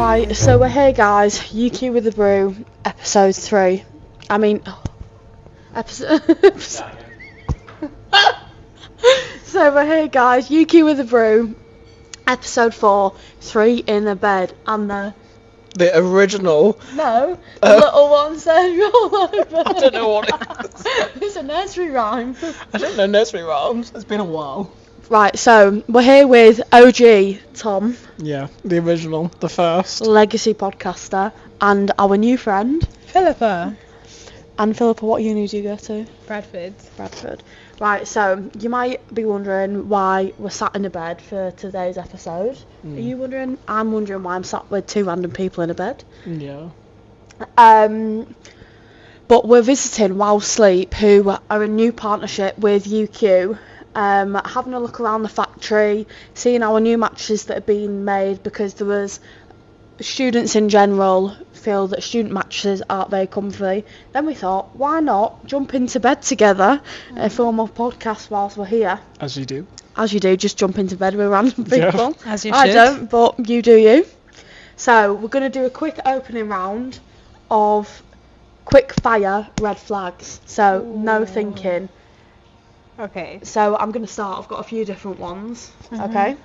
Right, so we're here, guys. UQ with the brew, episode 3. I mean, episode. So we're here, guys. UQ with the brew, episode 4. 3 in the bed, and the original. No, the little one said roll over. I don't know what it is. It's a nursery rhyme. I don't know nursery rhymes. It's been a while. Right, so we're here with OG Tom. Yeah, the original, the first. Legacy podcaster, and our new friend Philippa. And Philippa, what uni do you go to? Bradford. Right, so you might be wondering why we're sat in a bed for today's episode. Are you wondering? I'm wondering why I'm sat with two random people in a bed. Yeah. But we're visiting While Sleep, who are a new partnership with UQ. Having a look around the factory, seeing our new mattresses that are being made, because there was students in general feel that student mattresses aren't very comfy. Then we thought, why not jump into bed together and film a podcast whilst we're here? As you do. As you do, just jump into bed with random people. Yeah. As you should. I don't, but you do you. So we're going to do a quick opening round of quick fire red flags. So no thinking. Okay. So I'm going to start. I've got a few different ones. Okay.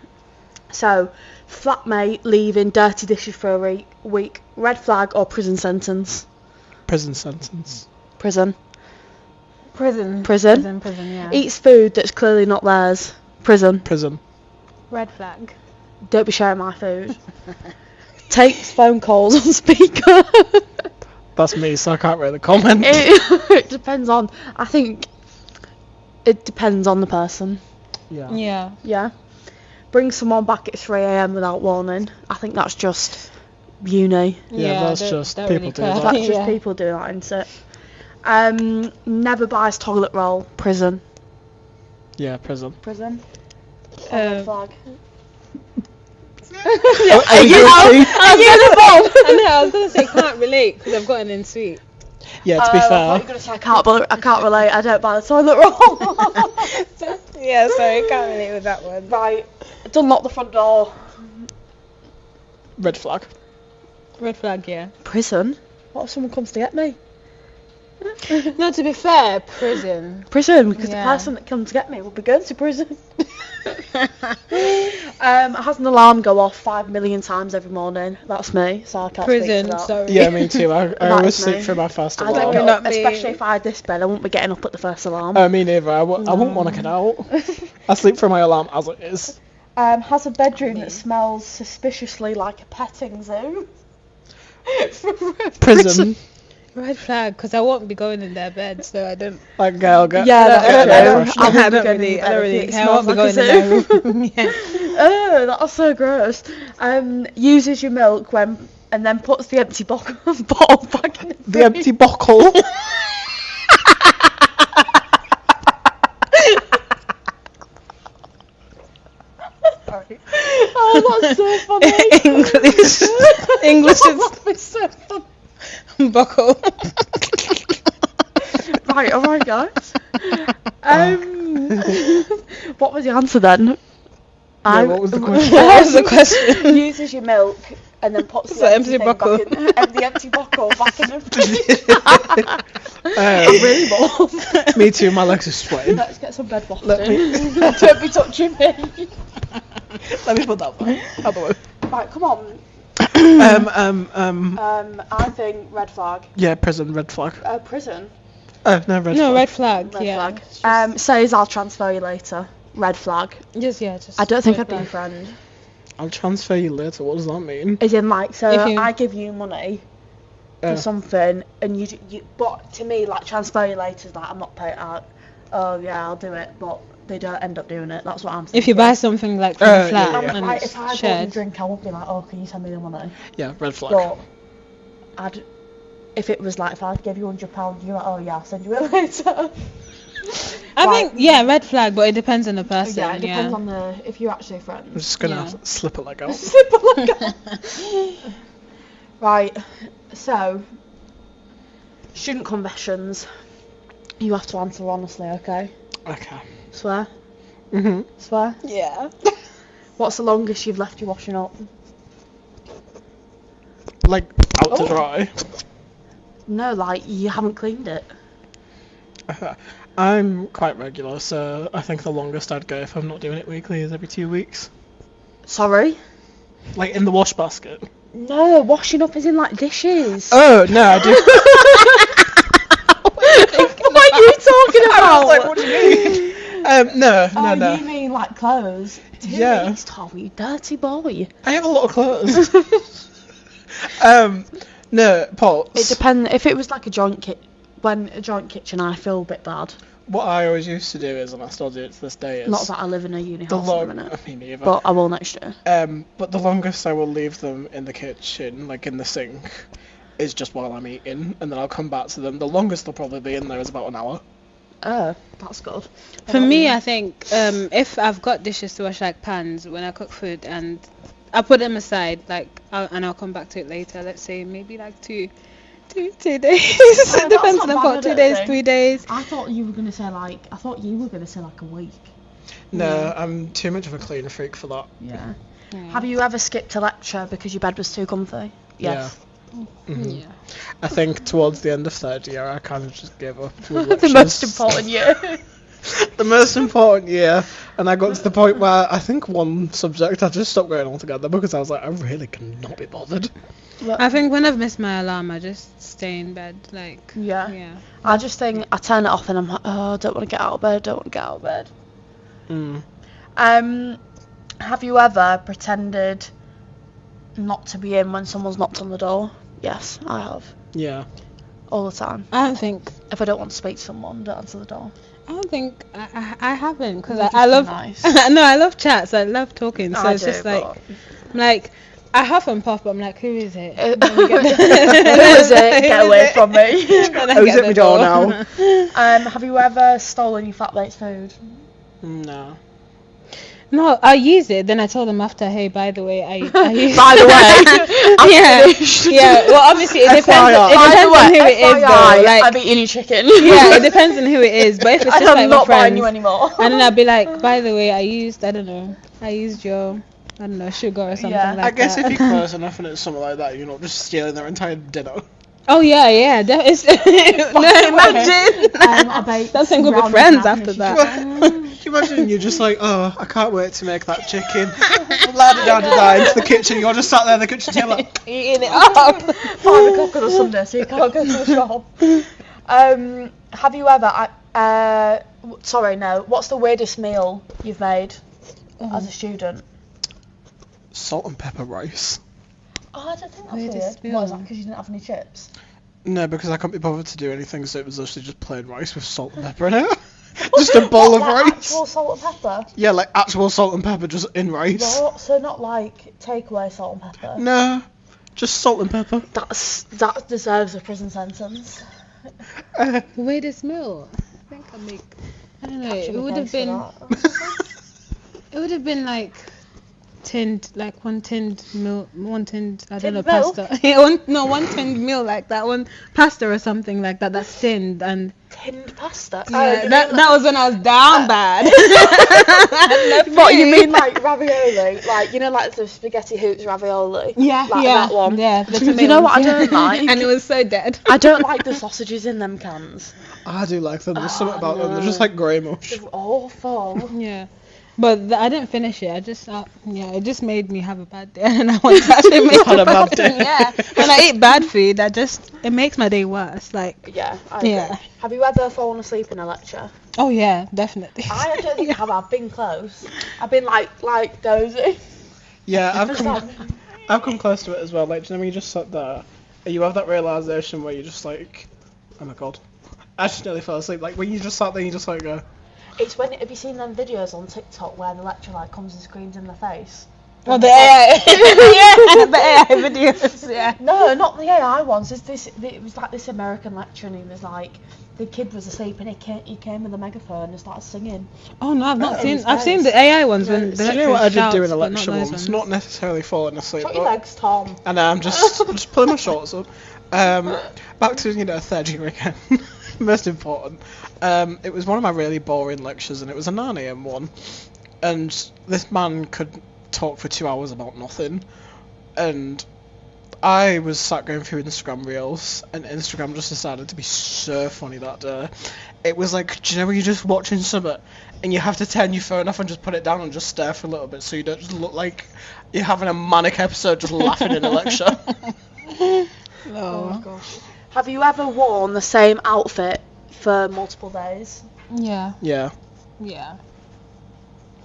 So, flatmate leaving dirty dishes for a week. Red flag or prison sentence? Prison sentence. Prison. Prison, yeah. Eats food that's clearly not theirs. Prison. Prison. Red flag. Don't be sharing my food. Takes phone calls on speaker. That's me, so I can't really comment. It depends on... I think it depends on the person. Yeah. Yeah. Bring someone back at 3 a.m. without warning. I think that's just uni. Yeah, that's just don't people really do care. that. That's just people doing that, isn't it? Never buys toilet roll. Prison. Yeah, prison. Prison. Red flag. Are you guilty? I was going to say can't relate because I've got an ensuite. Yeah, to be I thought you fair. were going to say I can't relate. I don't buy the toilet roll. Yeah, sorry, can't relate with that one. Right. Don't lock the front door. Red flag. Red flag, yeah. Prison? What if someone comes to get me? No, to be fair, prison. Prison, because Yeah. the person that comes to get me will be going to prison. Has an alarm go off 5 million times every morning. That's me, so I can't speak Prison, to that. sorry. Yeah, me too. I always is sleep me. through my first I alarm. don't You're know, not me. especially if I had this bed, I wouldn't be getting up at the first alarm. Me neither. I wouldn't want to get out. I sleep through my alarm as it is. Has a bedroom that smells suspiciously like a petting zoo. Prison. Red flag, because I won't be going in their bed, so I don't. Like girl, get. Yeah, get I fresh. don't really care. I won't be going in their room. Yeah. Oh, that's so gross. Uses your milk and then puts the empty bottle back in The empty bottle. Sorry. Oh, that's so funny. English That is so funny. is buckle. Right, alright guys. What was the answer then? What was the question? What was the question? Uses your milk and then puts So the empty bottle. the empty bottle back in the fridge. I'm really bored. Me too. My legs are sweating. Let's get some bed washing. Let me- Don't be touching me. Let me put that one. Other way. Right, come on. I think red flag. Yeah, prison. Red flag. Prison. No, red No, flag. red flag. Red Yeah. flag. Says I'll transfer you later. Red flag. Just. I don't think I'd red be your flag. friend. I'll transfer you later. What does that mean? As in, like, so If you- I give you money for something, and you, but to me, like, transfer you later is like, I'm not paying out. Oh yeah, I'll do it, but they don't end up doing it. That's what I'm saying. If you buy something like from the flat yeah, yeah. and Like, it's if I bought you a shared. drink, I won't be like, oh, can you send me the money? Yeah, red flag. But if it was like, if I gave you £100, you're like, oh yeah, I'll send you it later. I Right. think, red flag, but it depends on the person. Yeah, it depends on if you're actually I'm friends. just gonna Yeah. slip a leg out. Right, so student confessions. You have to answer honestly, okay? Okay. Swear? Mhm. Swear? Yeah. What's the longest you've left your washing up? Like, out to dry. No, like, you haven't cleaned it. I'm quite regular, so I think the longest I'd go if I'm not doing it weekly is every 2 weeks. Sorry? Like, in the wash basket. No, washing up is in, like, dishes. Oh, no, I do. What are you talking about? I was like, what do you mean? No. You mean, like, clothes? Yeah. It's Tom, you dirty boy. I have a lot of clothes. No, pots. It depends. If it was, like, a joint kitchen, I feel a bit bad. What I always used to do is, and I still do it to this day, is... Not that I live in a uni house at the minute. Me neither. But I will next year. But the longest I will leave them in the kitchen, like in the sink, is just while I'm eating, and then I'll come back to them. The longest they'll probably be in there is about an hour. Oh, that's good. For me, I think if I've got dishes to wash, like pans, when I cook food, and I put them aside, like, and I'll come back to it later. Let's say maybe like 2 days. It depends on the pot. 2 days, 3 days. I thought you were gonna say like a week. No, I'm too much of a clean freak for that. Yeah. Have you ever skipped a lecture because your bed was too comfy? Yes. Yeah. I think towards the end of third year, I kind of just gave up. The most important year. The most important year, and I got to the point where I think one subject I just stopped going altogether because I was like, I really cannot be bothered. I think when I've missed my alarm, I just stay in bed. Like, yeah. I just think I turn it off and I'm like, oh, I don't want to get out of bed. Have you ever pretended not to be in when someone's knocked on the door? Yes, I have. Yeah. All the time. I don't think. If I don't want to speak to someone, don't answer the door. I don't think I haven't, because You're I love. nice. No, I love chats. I love talking. So it's just like, but... I'm like, I huff and puff, but I'm like, who is it? Who is it? Get away from me. Who's at my door now? Have you ever stolen your flatmate's food? No. No, I use it. Then I told them after, hey, by the way, I use. By the way, yeah. Well, obviously it depends. It depends on who it is, though. Like, I'm eating your chicken. Yeah, it depends on who it is. But if it's just like I'm my not buying friends, you anymore. and then I'll be like, by the way, I used your, sugar or something like that. I guess if you're close enough and it's something like that, you're not just stealing their entire dinner. Oh yeah. No, imagine. I bake That's some good friends after that. Can you imagine you're just like, oh, I can't wait to make that chicken. La-da-da-da-da, into the kitchen. You're just sat there in the kitchen table like, Eating it up. 5 o'clock on a Sunday, so you can't go to the shop. Have you ever? What's the weirdest meal you've made as a student? salt and pepper rice. Oh, I don't think that's Weirdest weird. meal. What, is that because you didn't have any chips? No, because I couldn't be bothered to do anything, so it was literally just plain rice with salt and pepper in it. Just a bowl of rice. Actual salt and pepper? Yeah, like actual salt and pepper just in rice. What? So not like takeaway salt and pepper? No, just salt and pepper. That deserves a prison sentence. Weirdest meal. I think I don't know. Capture It the would have case been. for that. It would have been like one tinned meal, I don't know, Tinned milk? pasta. One tinned meal like that, one pasta or something like that. That's tinned and. Tinned pasta? Yeah, that was when I was down bad. What, you mean like ravioli? Like, you know, like the spaghetti hoops ravioli? Yeah, like yeah. that one? Yeah, You know what I don't like? And it was so dead. I don't like the sausages in them cans. I do like them. There's something about them. They're no. just like grey mush. They're awful. Yeah. But I didn't finish it. I just, it just made me have a bad day. And I want to actually make Had a bad day. Yeah. When I eat bad food, it makes my day worse. Like. Yeah, I agree. Yeah. Have you ever fallen asleep in a lecture? Oh yeah, definitely. I don't think I have. I've been close. I've been like dozing. Yeah, I've come close to it as well. Like, do you know when you just sat there and you have that realisation where you're just like, oh my god, I just nearly fell asleep. Like when you just sat there, you just like go. It's when, have you seen them videos on TikTok where the lecturer like comes and screams in the face? Oh, the AI. Yeah, the AI videos. Yeah. No, not the AI ones. It was like this American lecturer, and he was like, the kid was asleep, and he came with a megaphone and started singing. Oh no, I've not in seen. his I've seen face. the AI ones when the Do you know lecturer what I did shouts, do in a but lecture not those once? ones. Not necessarily falling asleep. Shut your but- legs, Tom. And I'm just pulling my shorts up. Back to third year again. Most important. It was one of my really boring lectures, and it was a 9 AM one. And this man could talk for 2 hours about nothing. And I was sat going through Instagram Reels, and Instagram just decided to be so funny that day. It was like, do you know when you're just watching something, and you have to turn your phone off and just put it down and just stare for a little bit, so you don't just look like you're having a manic episode just laughing in a lecture. Oh my gosh. Have you ever worn the same outfit for multiple days? Yeah. Yeah. Yeah.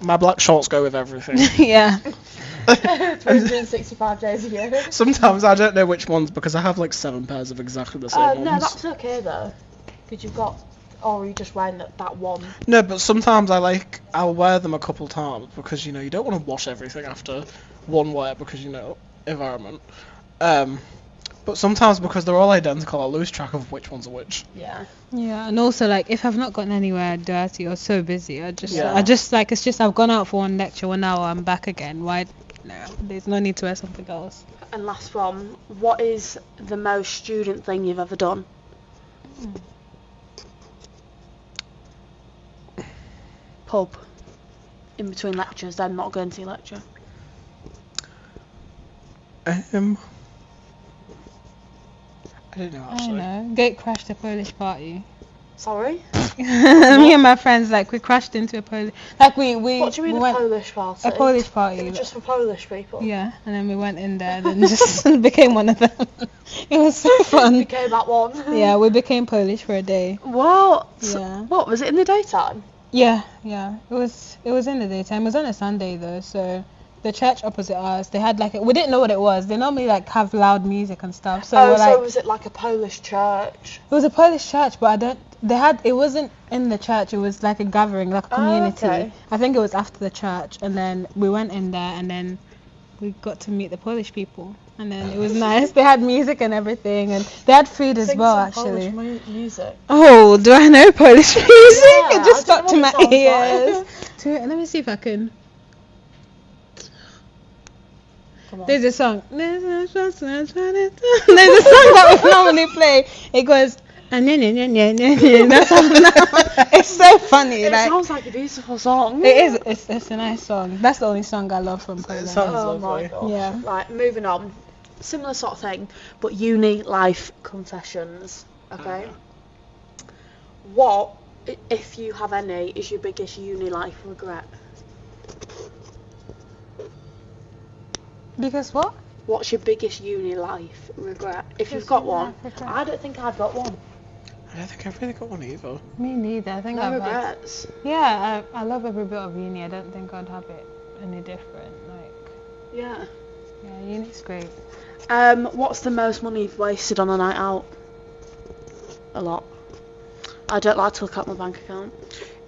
My black shorts go with everything. Yeah. 365 days a year. Sometimes I don't know which ones because I have like 7 pairs of exactly the same ones. No, that's okay though. Because you've got, or are you just wearing that one? No, but sometimes I'll wear them a couple times because, you know, you don't want to wash everything after one wear because, you know, environment. But sometimes because they're all identical, I lose track of which ones are which. Yeah. Yeah, and also like if I've not gotten anywhere dirty or so busy, I just like it's just I've gone out for one lecture, 1 hour, I'm back again. Why? No, there's no need to wear something else. And last one, what is the most student thing you've ever done? Pub. In between lectures, then not going to your lecture. I don't know I actually. don't know. Gate crashed a Polish party. Sorry? Me and my friends, like, we crashed into a Polish... Like, we What do you mean we a went, Polish party? a Polish party. It was just for Polish people? Yeah, and then we went in there and then just became one of them. It was so fun. Became that one? Yeah, we became Polish for a day. What? Yeah. What, was it in the daytime? Yeah. It was in the daytime. It was on a Sunday, though, so... The church opposite us, they had like we didn't know what it was. They normally like have loud music and stuff. So we're like, was it like a Polish church? it was a Polish church, but it wasn't in the church. It was like a gathering, like a community. Okay. I think it was after the church, and then we went in there, and then we got to meet the Polish people, and then it was nice. They had music and everything, and they had food as well, actually. Polish music. Oh, do I know Polish music? It just I don't stuck to know my what it ears. Let me see if I can. Come on. There's a song. There's a song that we normally play. It goes. That's it's so funny. It Like, sounds like a beautiful song. it is. It's a nice song. That's the only song I love from Poland. sounds Oh my lovely. gosh. Yeah. Right, moving on. Similar sort of thing, but uni life confessions. Okay. What, if you have any, is your biggest uni life regret? Because what? What's your biggest uni life regret? If you've got one. I don't think I've got one. I don't think I've really got one either. Me neither. I think No I've regrets. Yeah, I love every bit of uni. I don't think I'd have it any different. Like, Yeah. uni's great. What's the most money you've wasted on a night out? A lot. I don't like to look at my bank account.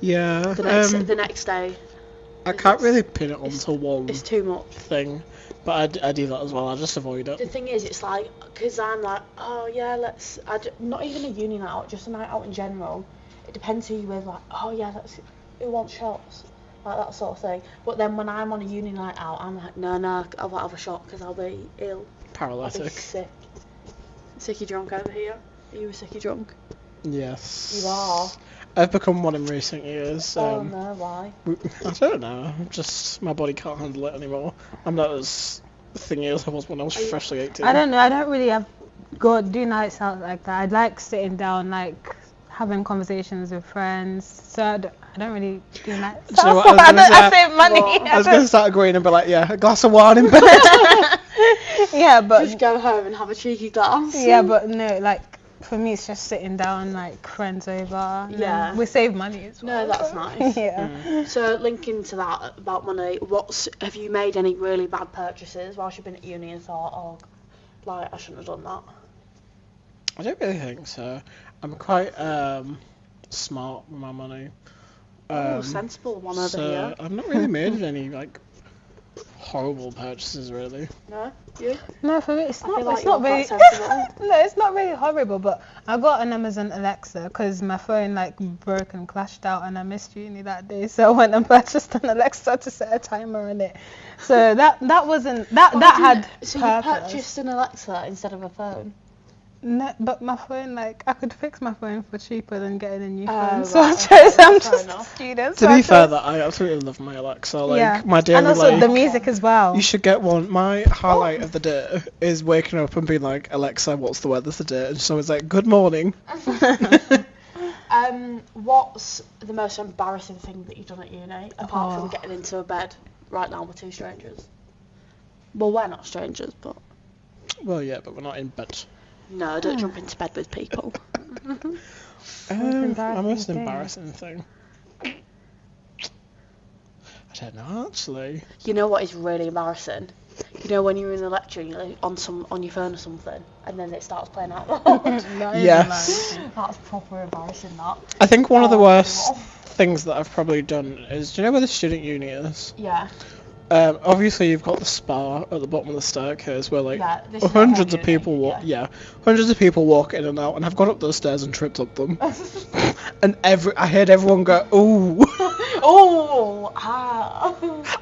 Yeah. The next day. I can't really pin it onto one It's too much. thing, but I do that as well. I just avoid The it. thing is, it's like, because I'm like, oh yeah, not even a uni night out, just a night out in general. It depends who you're with, like, oh yeah, who wants shots? Like that sort of thing. But then when I'm on a uni night out, I'm like, no, I won't have a shot because I'll be ill. I'll be Paralytic. sick. Sicky drunk over here. Are you a sicky drunk? Yes. You are. I've become one in recent years. Oh no, why? I don't know. Just my body can't handle it anymore. I'm not as thingy as I was when I was freshly 18. I don't know. I don't really do nights out like that. I like sitting down, like having conversations with friends. So I don't really do nights Do you know out. what I was gonna I say? save money. What? I was going to start agreeing and be like, yeah, a glass of wine in bed. Yeah, but Just go home and have a cheeky glass. yeah, but no, like for me, it's just sitting down, like friends over. and Yeah. then we save money as well. No, that's nice. Yeah. So linking to that about money, have you made any really bad purchases whilst you've been at uni and thought, oh, like I shouldn't have done that? I don't really think so. I'm quite smart with my money. Sensible one over So here. I've not really made any like horrible purchases really. No, you? No, for me, it's I not. feel like It's not you're really. quite sensible. No, it's not really horrible. But I got an Amazon Alexa because my phone like broke and clashed out, and I missed uni that day. So I went and purchased an Alexa to set a timer on it. So that wasn't that Oh, had So purpose. you purchased an Alexa instead of a phone? No, but my phone, like, I could fix my phone for cheaper than getting a new phone. Right, So I okay, chose, I'm fair just a enough. student. To so I be fair, chose- that I absolutely love my Alexa. Like yeah. my daily And also life. the music as well. You should get one. My highlight of the day is waking up and being like, Alexa, what's the weather today? And someone's like, good morning. What's the most embarrassing thing that you've done at uni, apart Oh. from getting into a bed right now with two strangers? Well, we're not strangers, but... Well, yeah, but we're not in bed. No, don't jump into bed with people. My embarrassing most thing? embarrassing thing. I don't know, actually. You know what is really embarrassing? You know when you're in a lecture and you're like on your phone or something, and then it starts playing out loud? That is Yes. embarrassing. That's proper embarrassing, that. I think one of the Oh, worst no. things that I've probably done is, do you know where the student uni is? Yeah. Obviously you've got the spa at the bottom of the staircase where like Yeah, this is hundreds the of whole people uni, walk. Yeah, hundreds of people walk in and out, and I've gone up those stairs and tripped up them. And I heard everyone go, "Ooh!" Oh, ah.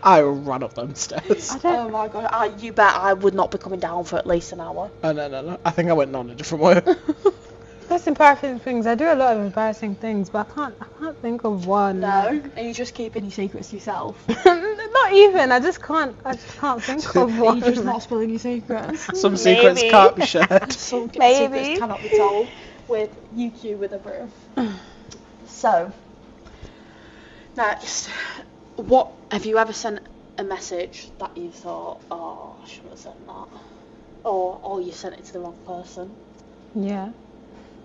I ran up them stairs. Oh my god, you bet I would not be coming down for at least an hour. Oh, no. I think I went on a different way. Most embarrassing things. I do a lot of embarrassing things, but I can't think of one. No, are you just keeping your secrets to yourself? Not even. I just can't think of Are one. you just not spilling your secrets? Some secrets Maybe. can't be shared. Some Maybe. secrets cannot be told with UQ with a brew. So, next, what have you ever sent a message that you thought, oh, I shouldn't have sent that, or you sent it to the wrong person? Yeah.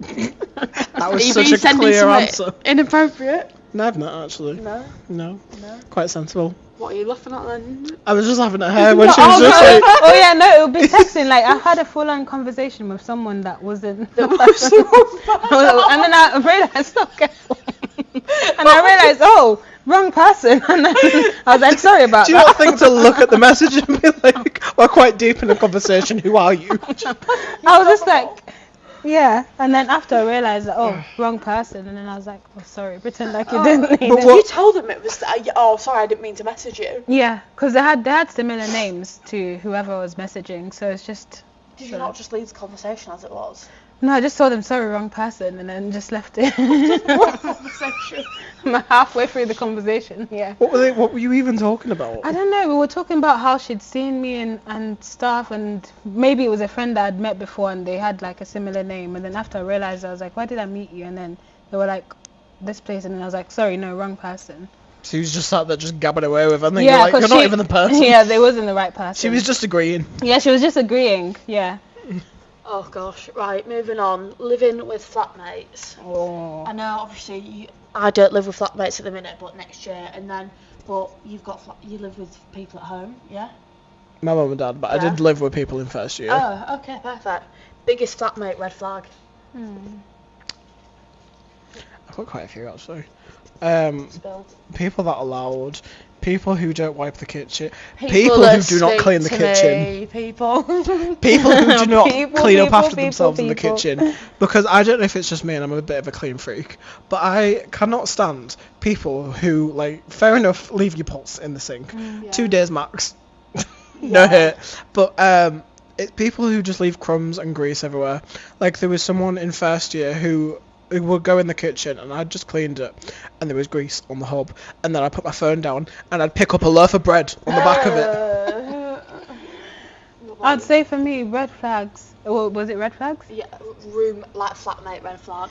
That was Have such you a sending clear something answer. Inappropriate? No, I've not actually. No. No, No. quite sensible. What are you laughing at then? I was just laughing at her when she oh, was just no. like, Oh yeah, no, it would be texting. Like I had a full-on conversation with someone that wasn't. That was the wrong And then I realized, okay. And I realized, oh, wrong person. And then I was like, sorry about do you that. not think to look at the message and be like, we're quite deep in a conversation, who are you? I was just like, yeah. And then after I realized that, oh, wrong person. And then I was like, oh, sorry. Pretend like you didn't. But Did You told them it was. Oh, sorry, I didn't mean to message you. Yeah, because they had similar names to whoever I was messaging. So it's just. Did you not just leave the conversation as it was? No, I just told them, sorry, wrong person, and then just left it. Conversation. I'm halfway through the conversation, yeah. What were you even talking about? I don't know, we were talking about how she'd seen me and stuff, and maybe it was a friend that I'd met before and they had like a similar name, and then after I realized, I was like, where did I meet you? And then they were like, this place, and then I was like, sorry, no, wrong person. She was just sat there just gabbing away with her, and then Yeah, you're like, 'cause you're not she- even the person. Yeah, they wasn't the right person. She was just agreeing. Yeah, she was just agreeing, yeah. Oh gosh, right, moving on. Living with flatmates. Oh. I know, obviously, I don't live with flatmates at the minute, but next year, and then, but you live with people at home, yeah? My mum and dad, but I Yeah. did live with people in first year. Oh, okay, perfect. Biggest flatmate red flag. I've got quite a few actually. Spilled. People that are loud. People who don't wipe the kitchen. People People that who do not speak clean the to kitchen. me, people. People who do not People, clean up people, after people, themselves in the people. kitchen. Because I don't know if it's just me and I'm a bit of a clean freak, but I cannot stand people who, like, fair enough, leave your pots in the sink. Yeah. 2 days max. No hate. But it's people who just leave crumbs and grease everywhere. Like, there was someone in first year who would go in the kitchen and I'd just cleaned it and there was grease on the hob, and then I'd put my phone down and I'd pick up a loaf of bread on the back of it. I'd say for me, red flags. Well, was it red flags? Yeah, room, like flatmate red flag.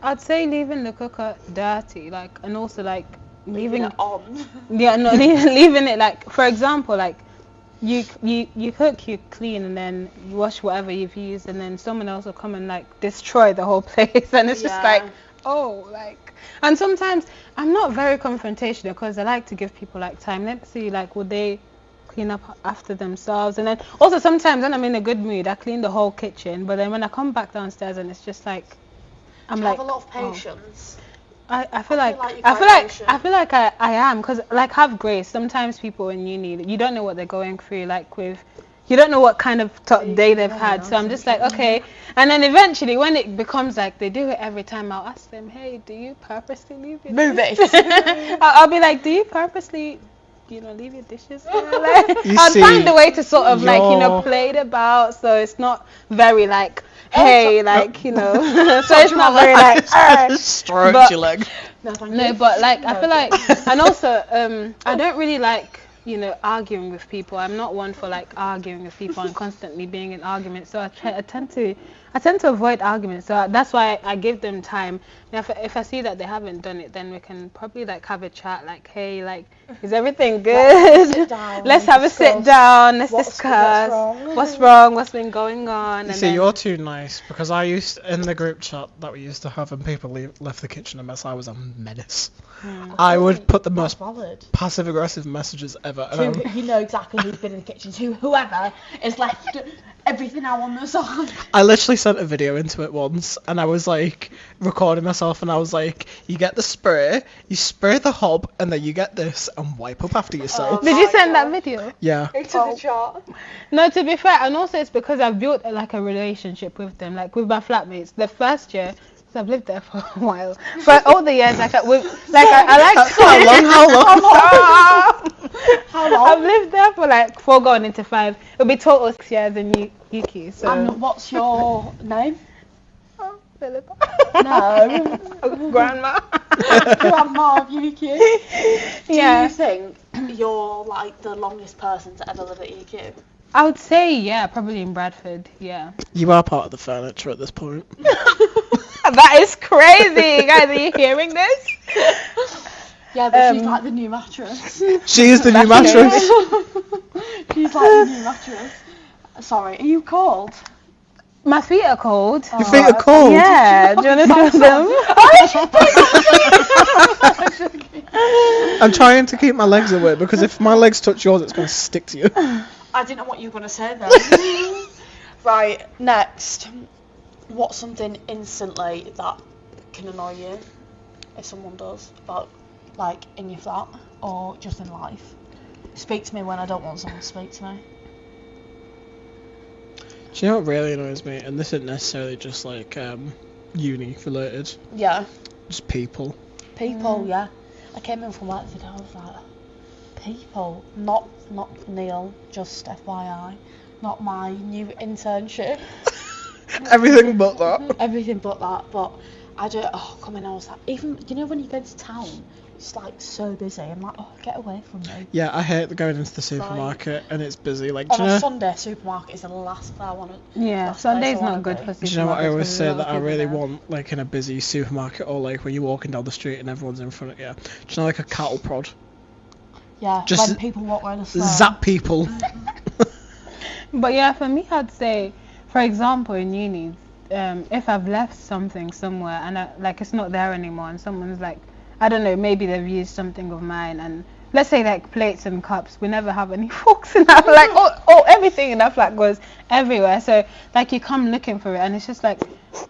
I'd say leaving the cooker dirty, like, and also like leaving it on. Yeah, no, leaving it like, for example, like you cook, you clean, and then you wash whatever you've used, and then someone else will come and like destroy the whole place, and it's just Yeah. like, oh, like. And sometimes I'm not very confrontational because I like to give people like time. Let's see, like, would they clean up after themselves? And then also sometimes when I'm in a good mood, I clean the whole kitchen, but then when I come back downstairs and it's just like, I'm You like, have a lot of oh. patience. I feel like you're quite patient. I am, because like, have grace. Sometimes people in uni, you don't know what they're going through, like with, you don't know what kind of day they've had. So I'm just like, okay. And then eventually when it becomes like they do it every time, I'll ask them, hey, do you purposely leave your Move dishes? it. I'll be like, do you purposely, leave your dishes there? Like, You I'd see, find a way to sort of like, you're- play it about, so it's not very like, hey, like, you know. So it's not very like, Stroked but- your leg. No, thank no, you. but like I feel like, and also I don't really like, you know, arguing with people. I'm not one for like arguing with people and constantly being in arguments. So I tend to avoid arguments. So that's why I give them time. And if I see that they haven't done it, then we can probably like have a chat. Like, hey, like, is everything good? sit down Let's and have a sit discuss down. Let's what's discuss wrong. what's wrong, what's been going on. You And see, then, you're too nice, because I used, in the group chat that we used to have and people left the kitchen a mess, I was a menace. I would put the most valid. passive aggressive messages ever. And You know exactly who's been in the kitchen. Whoever is left everything out on the side. I literally sent a video into it once, and I was like recording myself, and I was like, you get the spray, you spray the hob, and then you get this and wipe up after yourself. did you send that video? Yeah. Into the chat. No, to be fair, and also it's because I've built like a relationship with them, like with my flatmates. The first year, so I've lived there for a while, but all the years, like I like. How long? I've lived there for like 4 going into 5. It'll be total 6 years in UK. So. And what's your name? Philippa. No. Grandma. Grandma of UQ. Do Yeah. you think you're like the longest person to ever live at UQ? I would say yeah, probably in Bradford. Yeah. You are part of the furniture at this point. That is crazy, guys. Are you hearing this? Yeah, but she's like the new mattress. She is the new mattress. She's like the new mattress. Sorry, are you cold? My feet are cold. Your feet are cold. Yeah. Do you want to feel them? I'm trying to keep my legs away, because if my legs touch yours, it's going to stick to you. I didn't know what you were going to say then. Right, next. What's something instantly that can annoy you if someone does, about like in your flat or just in life? Speak to me when I don't want someone to speak to me. Do you know what really annoys me? And this isn't necessarily just like uni related. Yeah. Just people. People, yeah. I came in from work today, I was like, people, not Neil, just FYI, not my new internship. Everything but that. Everything but that, but I don't, come in, I was like, even, you know when you go to town, it's like so busy, I'm like, get away from me. Yeah, I hate going into the supermarket and it's busy. Like, do On you a know? Sunday, supermarket is the last place I want to. Yeah. last place Sunday's I wanna not good go. for Do you know what I supermarkets always 'cause say there's a lot that of I people really there. want, like in a busy supermarket, or like when you're walking down the street and everyone's in front of you? Do you know, like a cattle prod? Yeah, Just when people walk around the slow. Zap people. But yeah, for me, I'd say, for example, in uni, if I've left something somewhere and like it's not there anymore, and someone's like, I don't know, maybe they've used something of mine, and let's say like plates and cups, we never have any forks in our like, everything in our flat goes everywhere. So like you come looking for it, and it's just like,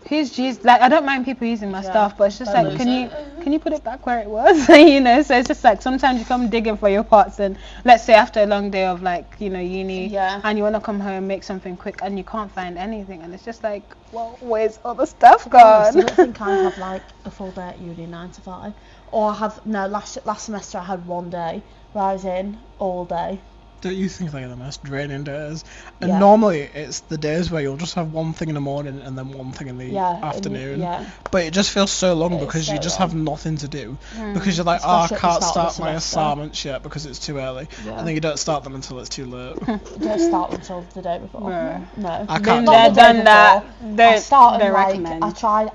who's used, like I don't mind people using my stuff, but it's just don't like, lose can you put it back where it was? You know, so it's just like sometimes you come digging for your pots, and let's say after a long day of like, you know, uni, Yeah. and you want to come home, make something quick, and you can't find anything, and it's just like, well, where's all the stuff I gone? don't think I have like a full day at uni, 9 to 5. Or I have, no, last semester I had one day where I was in all day. Don't you think they're the most draining days? And Yeah. normally it's the days where you'll just have one thing in the morning and then one thing in the Yeah. afternoon. Yeah. But it just feels so long It is because you so just long. have nothing to do. Because you're like, Especially I at the can't start of the start my semester. assignments yet because it's too early. Yeah. And then you don't start them until it's too late. Don't start until the day before. No. No. I Been can't there, Not the day done that. before. Don't, I started don't like, recommend.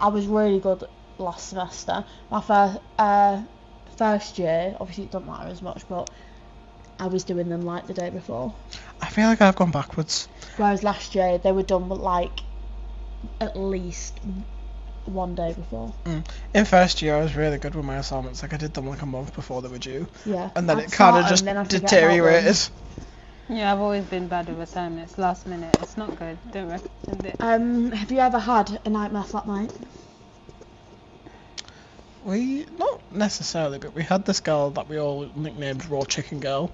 I was really good last semester. My first year, obviously it doesn't matter as much, but I was doing them like the day before. I feel like I've gone backwards. Whereas last year they were done with like at least one day before. In first year I was really good with my assignments. Like I did them like a month before they were due. Yeah. And then I'd it kind of start just and then I'd forget about them. deteriorated. Yeah, I've always been bad with assignments. Last minute, it's not good. Don't recommend it. Have you ever had a nightmare flatmate? We, not necessarily, but we had this girl that we all nicknamed Raw Chicken Girl.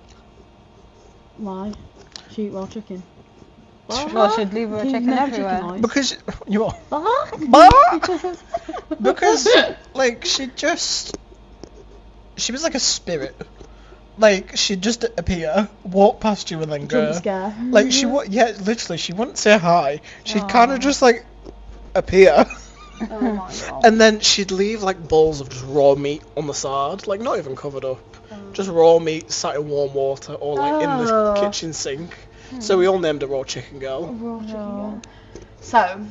Why? She eat raw chicken. Well, should leave her Can you chicken make a everywhere. noise? Because, you are. Ah! Because, like, she was like a spirit. Like, she'd just appear, walk past you and then go. Jump scare. Like, yeah, literally, she wouldn't say hi. She'd kind of just, like, appear. Oh my god. And then she'd leave like bowls of just raw meat on the side, like not even covered up. Just raw meat sat in warm water or like in the kitchen sink. So we all named her Raw Chicken Girl. Raw chicken girl. So,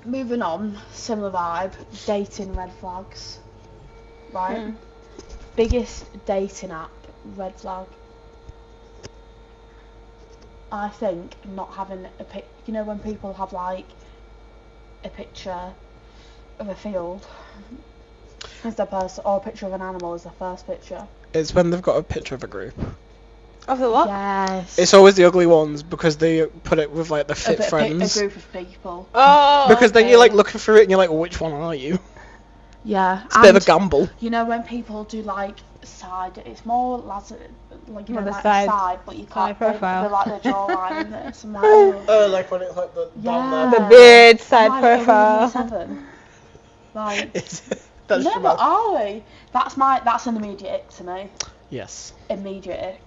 moving on, similar vibe, dating red flags. Right? Biggest dating app red flag. I think not having a pic. You know when people have like a picture of a field as their person, or a picture of an animal as their first picture. It's when they've got a picture of a group. Of the what? Yes. It's always the ugly ones because they put it with like the fit friends. A group of people. Oh. Because then you're like looking through it and you're like, well, which one are you? Yeah. It's a bit of a gamble. You know when people do like side, it's more like you know the like side but you can't profile. They like the jawline and this and like. Like when it's like the Yeah. The beard side Like, profile. 7. Like. That's No, dramatic. are we? That's an immediate ick to me. Yes. Immediate ick.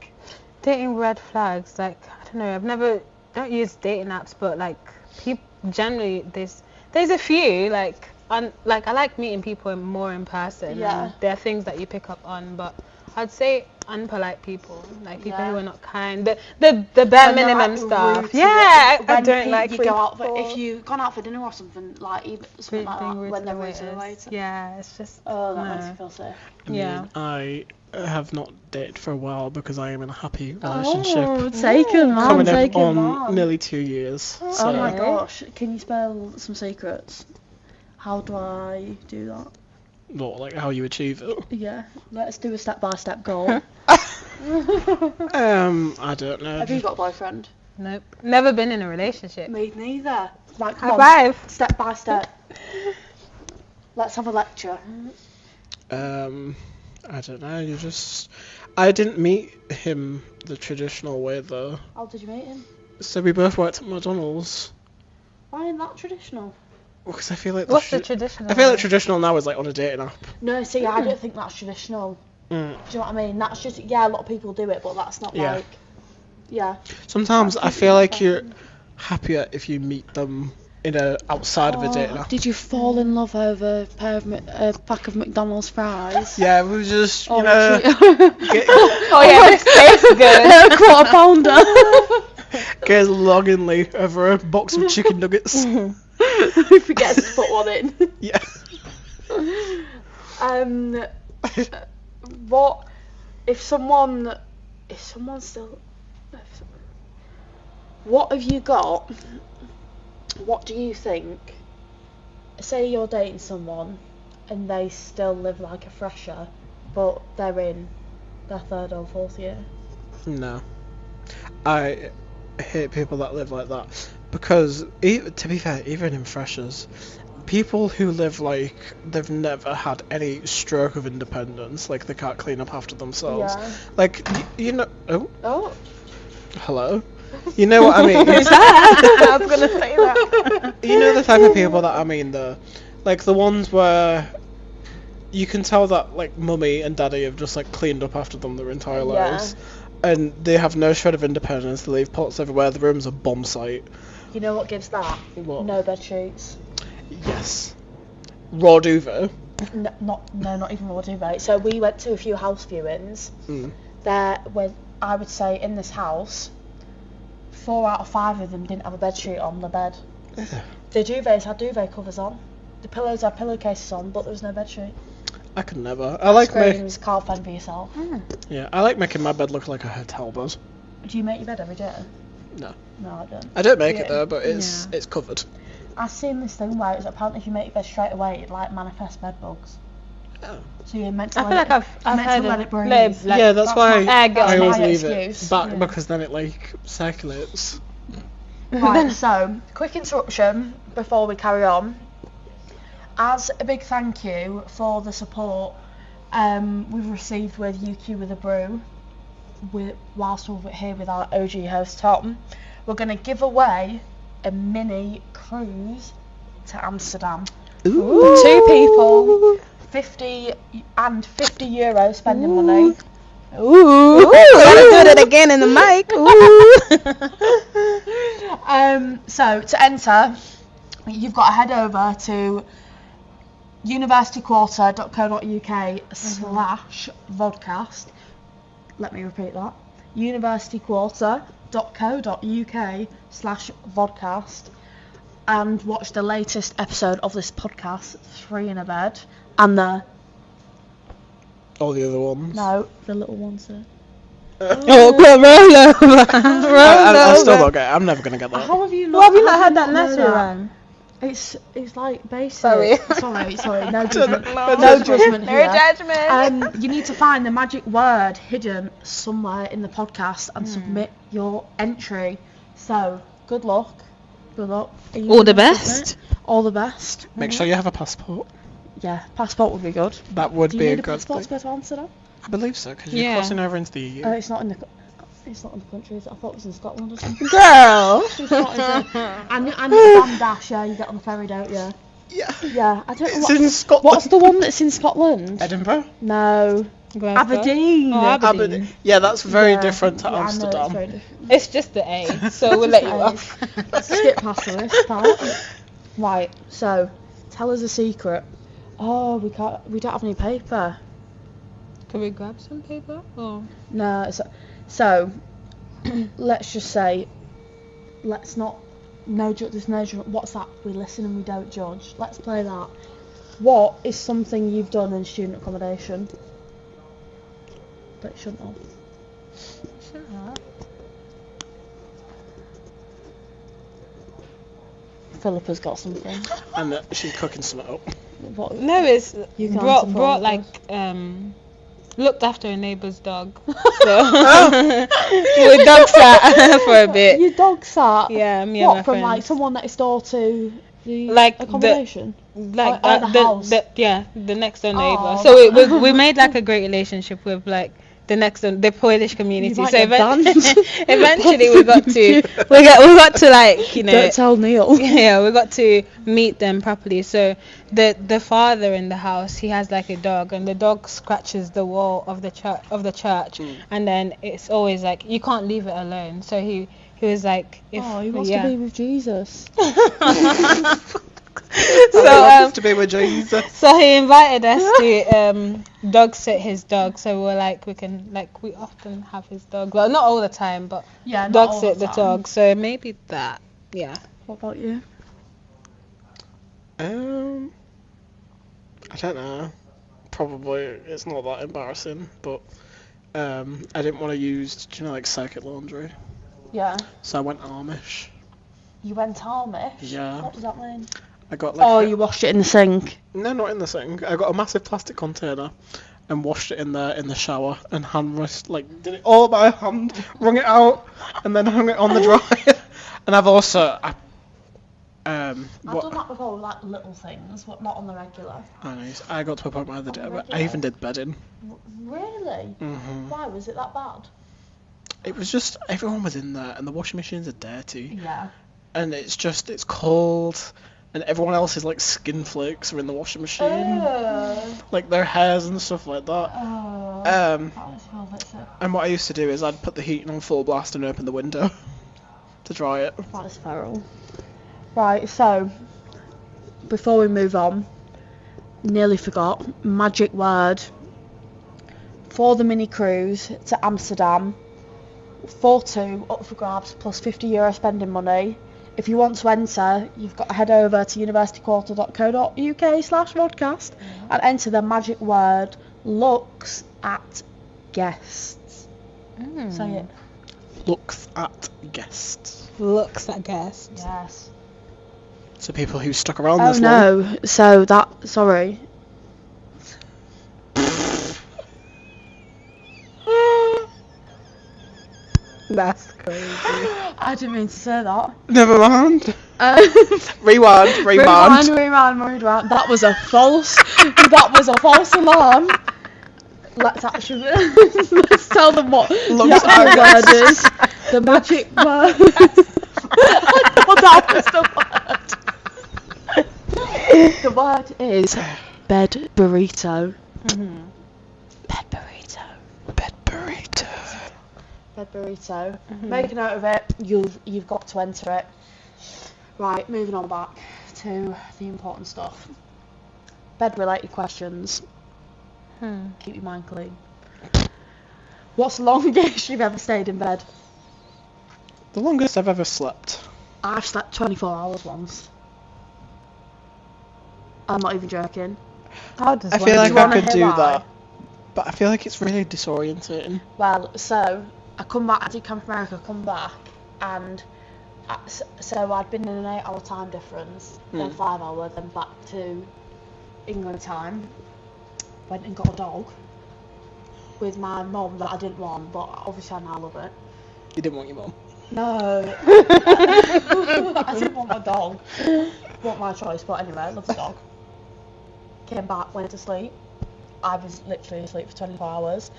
Dating red flags, like I don't know, I've never don't use dating apps, but like people generally there's a few like I like meeting people more in person. Yeah. And there are things that you pick up on, but I'd say unpolite people, like people who are not kind, the bare minimum stuff. Yeah, I don't like. You go out if you've gone out for dinner or something like even something like that when they're rude to the waiter. Yeah, it's just. Oh, that makes me feel sick. Yeah. I have not dated for a while because I am in a happy relationship. Oh, taken, man. Coming up Taken, on man. nearly 2 years. Oh So. my gosh! Can you spell some secrets? How do I do that? What, like how you achieve it? Yeah, let's do a step-by-step goal. I don't know. Have you got a boyfriend? Nope. Never been in a relationship. Me neither. Like, come High on, five. step by step. Let's have a lecture. I don't know. I didn't meet him the traditional way though. How did you meet him? So we both worked at McDonald's. Why isn't that traditional? Because I feel like What's the traditional? I feel like traditional now is like on a dating app. No, see, I don't think that's traditional. Do you know what I mean? That's just, a lot of people do it, but that's not Yeah. like, yeah. Sometimes I feel like you're happier if you meet them outside of a dating app. Did you fall in love over a pack of McDonald's fries? Yeah, we were just, Oh, Oh yeah, this tastes good. a quarter pounder. get longingly over a box of chicken nuggets. Who forgets to put one in? Yeah. What if someone still? What have you got? What do you think? Say you're dating someone, and they still live like a fresher, but they're in their 3rd or 4th year. No. I hate people that live like that. Because, to be fair, even in freshers, people who live like they've never had any stroke of independence, like they can't clean up after themselves. Yeah. Like, you know... Oh. Hello? You know what I mean? I was gonna say that. You know the type of people that I mean, though? Like, the ones where you can tell that, like, mummy and daddy have just, like, cleaned up after them their entire lives. And they have no shred of independence, they leave pots everywhere, the room's a bomb site. You know what gives that? What? No bed sheets. Yes. Raw duvet. Not even raw duvet. So we went to a few house viewings. There was, I would say, in this house, 4 out of 5 of them didn't have a bed sheet on the bed. The duvets had duvet covers on. The pillows had pillowcases on, but there was no bed sheet. I could never. I like can't fend for yourself. Yeah, I like making my bed look like a hotel bed. Do you make your bed every day? No. No, I don't. I don't make it though, but it's covered. I've seen this thing where it's apparently if you make your bed straight away, it like manifests bed bugs. Oh. So you're meant to I feel like I've heard let of it breathe. Yeah, that's why I always my leave excuse. it back Yeah. because then it like circulates. Right, so quick interruption before we carry on. As a big thank you for the support we've received with UQ with a brew, whilst we're here with our OG host Tom, we're going to give away a mini cruise to Amsterdam. Ooh. For 2 people, 50 euros spending money. Ooh. Gotta do it again in the mic. Ooh. So to enter, you've got to head over to universityquarter.co.uk/vodcast. Let me repeat that. universityquarter.co.uk/vodcast, and watch the latest episode of this podcast, Three in a Bed, and All the other ones. the little ones there. Oh, roll over. I still don't get it. I'm never gonna get that. How have you not? Well, have you not had how that do you nursery know that? rhyme? It's like basic. Sorry. sorry. No judgment. No No judgment No here. judgment. You need to find the magic word hidden somewhere in the podcast and submit your entry. So, good luck. Good luck. Are you All the gonna best. submit? All the best. Make sure you have a passport. Yeah, passport would be good. That would Do be you a need a good passport thing. to go to Amsterdam? I believe so, because you're Yeah. crossing over into the EU. It's not in the. It's not in the country. I thought it was in Scotland or something. Girl. It's not, is it? And the Bam Dash, yeah, you get on the ferry, don't you? Yeah. Yeah, I don't know It's in Scotland. what's the one that's in Scotland? Edinburgh? No, Glasgow? Aberdeen. Oh, Aberdeen. Yeah, that's very Yeah. different to Yeah, I know, it's Amsterdam. very different. It's just the A, so we'll let you off. Let's skip past the list part. Right, so tell us a secret. Oh, we don't have any paper. Can we grab some paper? Oh. No, so let's just say, let's not. There's no judgment. What's that? We listen and we don't judge. Let's play that. What is something you've done in student accommodation that you shouldn't have? Philippa's got something. And she's cooking something up. What? No, it's You can brought answer for brought us. like looked after a neighbour's dog. So we dog sat for a bit. Your dog sat. Yeah, me and my What, from like friends. someone next door to the Like the- accommodation? Like the house. the next door neighbour. Oh, So we made like a great relationship with like the next door, the Polish community. might So get banned. eventually we got to like, you know, Don't tell Neil. yeah, we got to meet them properly. So the father in the house, he has like a dog, and the dog scratches the wall of the church, and then it's always like you can't leave it alone. So he was like, He wants to be with Jesus. So to be with Jesus. So he invited us to dog sit his dog. So we're like, we often have his dog. Well, not all the time, but Yeah, not dog all sit the the time. dog. So maybe that. Yeah. What about you? I don't know. Probably it's not that embarrassing, but I didn't want to use, like circuit laundry, Yeah. so I went Amish. You went Amish? Yeah. What does that mean? I got like Oh, you washed it in the sink. no, not in the sink. I got a massive plastic container and washed it in the shower and did it all by hand, wrung it out, and then hung it on the dryer. And I've also I've done that with all like little things, but not on the regular. I got to a point where I even did bedding. Really? Mhm. Why was it that bad? It was just everyone was in there and the washing machines are dirty Yeah. and it's cold. And everyone else's like skin flakes are in the washing machine, like their hairs and stuff like that. That was feel a bit sick. And what I used to do is I'd put the heating on full blast and open the window to dry it. That is feral. Right, so before we move on, nearly forgot, magic word for the mini cruise to Amsterdam. 4-2 up for grabs plus €50 spending money. If you want to enter, you've got to head over to universityquarter.co.uk/podcast and enter the magic word looks at guests. Say it. Looks at guests. Looks, I guess. Yes. So people who stuck around Oh this long. no, so sorry. That's crazy. I didn't mean to say that. Never mind. Rewind. Rewind. That was a false alarm. Let's actually let's tell them what the actual word is. The magic word. I thought that was the word. The word is bed burrito. Bed burrito. Bed burrito. Bed burrito. Make a note of it. You've got to enter it. Right, moving on back to the important stuff. Bed-related questions. Keep your mind clean. What's the longest you've ever stayed in bed? The longest I've ever slept. I've slept 24 hours once. I'm not even joking. How does I one feel like do I that? could do why? that, but I feel like it's really disorientating. Well, so I come back. I did come from America. Come back, and so I'd been in an 8-hour time difference, then 5 hour, then back to England time. Went and got a dog with my mum that I didn't want, but obviously I now love it. You didn't want your mum. No, I didn't want my dog. Not my choice, but anyway, I love the dog. Came back, went to sleep. I was literally asleep for 24 hours.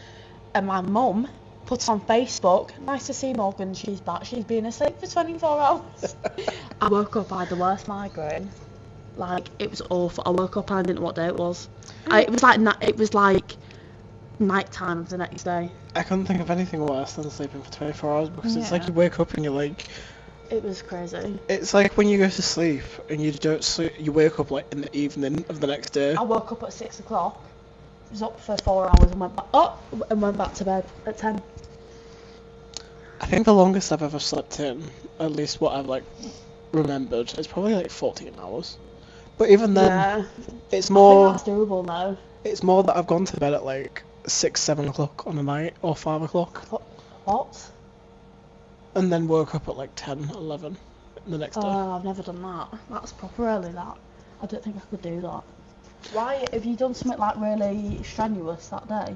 And my mum put on Facebook, nice to see Morgan, she's back, she's been asleep for 24 hours. I woke up, I had the worst migraine. Like, it was awful. I woke up and I didn't know what day it was. It was like night time of the next day. I couldn't think of anything worse than sleeping for 24 hours because it's like Yeah. you wake up and you're like... It was crazy. It's like when you go to sleep and you don't sleep, you wake up like in the evening of the next day. I woke up at 6 o'clock, was up for 4 hours and went back to bed at 10. I think the longest I've ever slept in, at least what I've like remembered, is probably like 14 hours. But even then, Yeah. it's I more think that's doable now. it's more that I've gone to bed at like 6, 7 o'clock on a night or 5 o'clock, What? and then woke up at like 10, 11 the next day. Oh, I've never done that. That's proper early, that. I don't think I could do that. Why? Have you done something like really strenuous that day?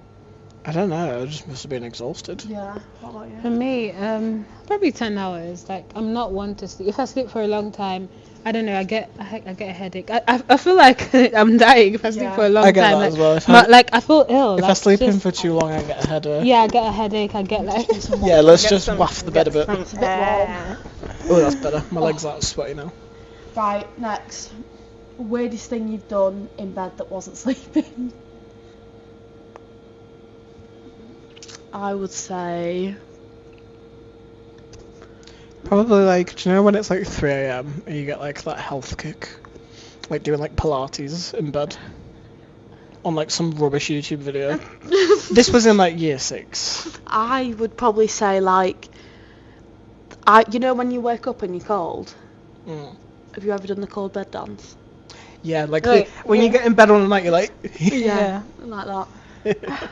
I don't know. I just must have been exhausted. Yeah. What about For you? me, probably 10 hours. Like, I'm not one to sleep. If I sleep for a long time, I don't know, I get a headache. I feel like I'm dying if I sleep Yeah. for a long I get time. that Like, as well. If I feel ill. if like, I sleep in just- for too long, I get a headache. Yeah, I get a headache. I get like. Yeah, let's get just some- waft the bed a bit. It's a bit warm. Oh, that's better. My legs are sweaty now. Right, next. Weirdest thing you've done in bed that wasn't sleeping? I would say... Probably like, do you know when it's like 3 a.m. and you get like that health kick? Like doing like Pilates in bed? On like some rubbish YouTube video. This was in like year 6. I would probably say like... you know when you wake up and you're cold? Mm. Have you ever done the cold bed dance? Yeah, like Wait, when you get in bed on a night, you're like... Yeah. Like that.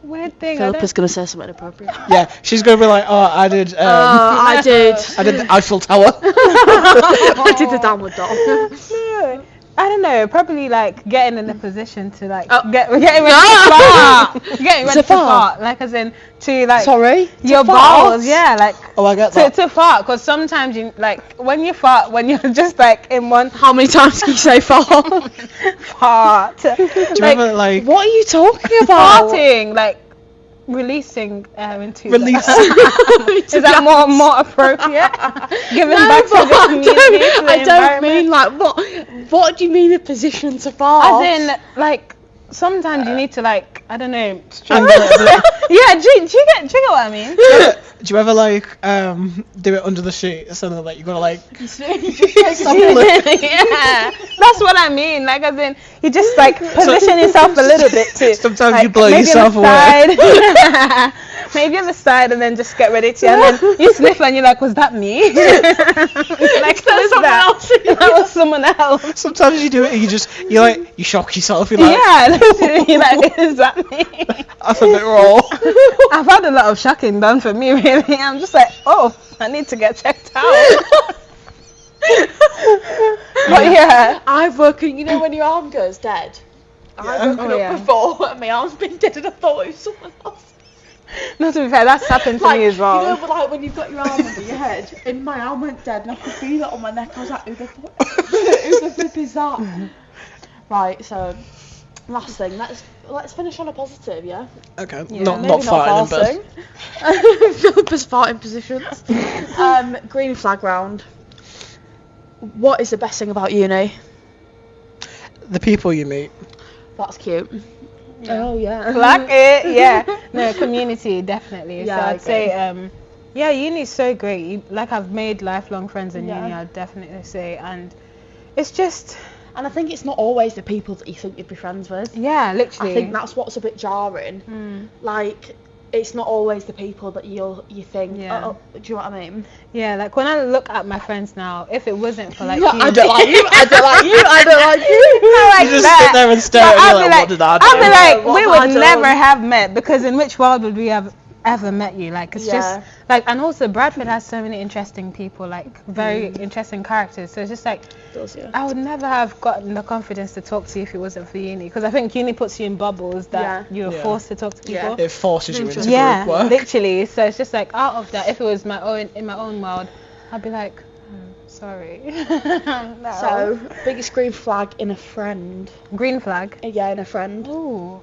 Weird thing. Philippa's going to say something inappropriate. Yeah, she's gonna be like, oh, I did... I did. I did the Eiffel Tower. I did the downward dog. No, I don't know. Probably like getting in a position to like Oh. getting ready to fart. Getting ready to fart? fart, like as in to like Sorry? your To fart? balls. Yeah, like Oh, I get that. to fart. Because sometimes you like when you fart when you're just like in one How many times can you say fart? fart. Do you remember like... What are you talking about? Farting, like releasing air into the- Release. Is that more appropriate? Giving back to the community. To the I don't environment? mean like what do you mean a position to fart? As in, like, sometimes you need to, like, I don't know. Angle it a bit. Yeah, do you get what I mean? Do you ever like do it under the sheets and then like you gotta like Yeah, that's what I mean. Like, as in, you just like position yourself a little bit to. Sometimes like, you blow maybe yourself on the away. side. Maybe on the side, and then just get ready to. And then you sniff, and you're like, "Was that me?" Like, that was someone else. Sometimes you do it and you shock yourself, you're like, Yeah, you're like, "Is that me?" that's a bit raw. I've had a lot of shocking done for me, really. I'm just like, oh, I need to get checked out. But yeah. I've woken, you know when your arm goes dead? I've woken up before and my arm's been dead and I thought it was someone else. No, to be fair, that's happened to me as well. You know, but like when you've got your arm under your head and my arm went dead and I could feel it on my neck, I was like, who the flip is that? Right, so last thing, let's finish on a positive, yeah? Okay, Yeah. not Maybe farting in bed. Philippa's farting positions. Green flag round. What is the best thing about uni? The people you meet. That's cute. Yeah. Oh yeah. Like it, yeah. No, community, definitely. Yeah, so I'd okay. say, yeah, uni's so great. Like, I've made lifelong friends in Yeah. uni, I'd definitely say. And it's just, And I think it's not always the people that you think you'd be friends with. yeah, literally. I think that's what's a bit jarring. Like, it's not always the people that you think. Yeah. Oh, do you know what I mean? Yeah, like when I look at my friends now, if it wasn't for like I don't like you. I don't like you. I don't like you. like You just that. sit there and stare But at I'll me be like, what did I do? I'll be like, What we have I would done? never have met, because in which world would we have ever met you? Like, it's Yeah. just like, and also Bradford has so many interesting people, like very interesting characters. So it's just like, Does, yeah. I would never have gotten the confidence to talk to you if it wasn't for uni, because I think uni puts you in bubbles that you're Yeah. forced to talk to people. Yeah. It forces you into Yeah, group work. literally. So it's just like, out of that, if it was my own world, I'd be like, sorry. No. So, biggest green flag in a friend. Green flag. Yeah, in a friend. Ooh.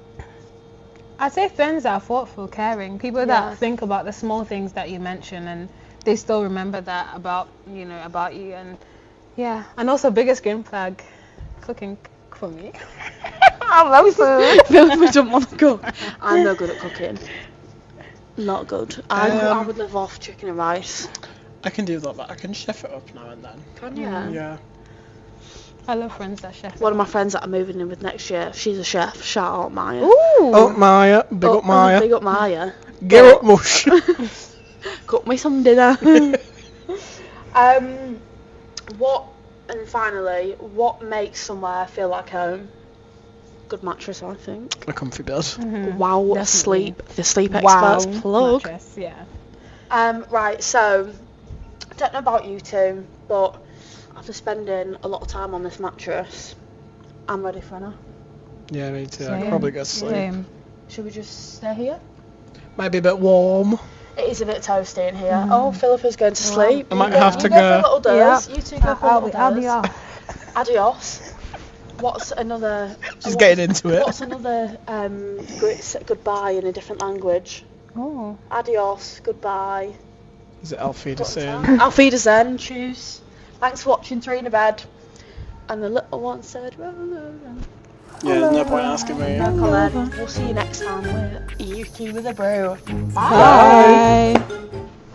I'd say friends that are thoughtful, caring, people Yeah. that think about the small things that you mention and they still remember that about you, and yeah. And also biggest green flag, cooking for me. I love food. We don't want to cook. I'm no good at cooking. Not good. I would live off chicken and rice. I can do that, but I can chef it up now and then. Can you? Yeah. I love friends that chef. One of my friends that I'm moving in with next year, she's a chef. Shout out Maya. Ooh. Oh, Maya. Big up Maya. Big up Maya. Get up, mush. Cook me some dinner. And finally, what makes somewhere feel like home? Good mattress, I think. A comfy bed. Wow, Definitely. sleep. The sleep Wow. experts plug. Mattress, yeah. Right, so, I don't know about you two, but after spending a lot of time on this mattress, I'm ready for a nap. Yeah, me too. I Same. could probably go to sleep. Same. Should we just stay here? Might be a bit warm. It is a bit toasty in here. Oh, Philippa's going to sleep. I might You have go- to you go. For a go. little doze. You two go for a I'll little be doze. off. Adios. What's another... She's getting into it. What's another goodbye in a different language? Oh. Adios, goodbye. Is it Alfida soon? Auf Wiedersehen, tschüss. Thanks for watching Three in a Bed. And the little one said... Yeah, there's no point asking me. No comment. We'll see you next time with Yuki with a brew. Bye.